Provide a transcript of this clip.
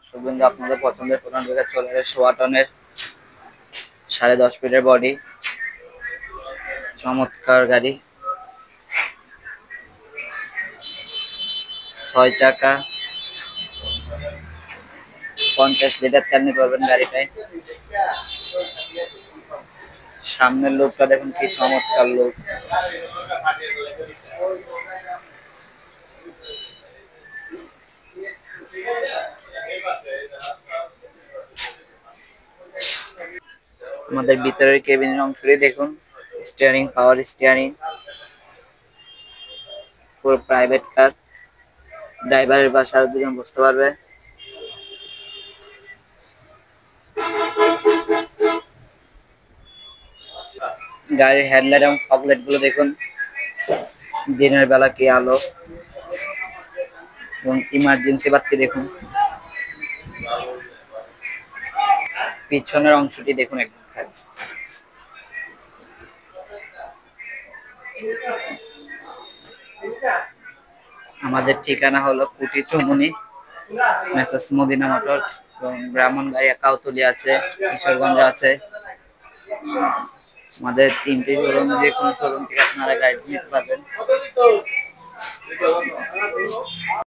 শুনবেন যে আপনাদের পছন্দের পুরান ঢাকা চলে আসে ওয়াটনের 10.5 ফিটের বডি, চমৎকার গাড়ি, 6 চাকা, 50 লিটার তেল নিতে পারবেন গাড়িটায়। সামনের লুকটা দেখুন কি চমৎকার লুক। আমাদের ভিতরের কেবিনের অংশটি দেখুন, স্টিয়ারিং পাওয়ার স্টিয়ারিং, পুরো প্রাইভেট কার, ড্রাইভারের পাশে আরো দুজন বসতে পারবে। গাড়ির হেডলাইট এবং ফগলাইট গুলো দেখুন, দিনের বেলা কি আলো, এবং ইমার্জেন্সি বাতি দেখুন। পিছনের অংশটি দেখুন একদম খালি। আমাদের ঠিকানা হলো কুটি চৌমুনি, মেসার্স মদিনা মোটরস, এবং ব্রাহ্মণবাড়িয়া কাউতলি আছে, কিশোরগঞ্জ আছে। আমাদের 3টি শোরুম, যে কোনো শোরুম থেকে আপনারা গাড়ি নিতে পারবেন।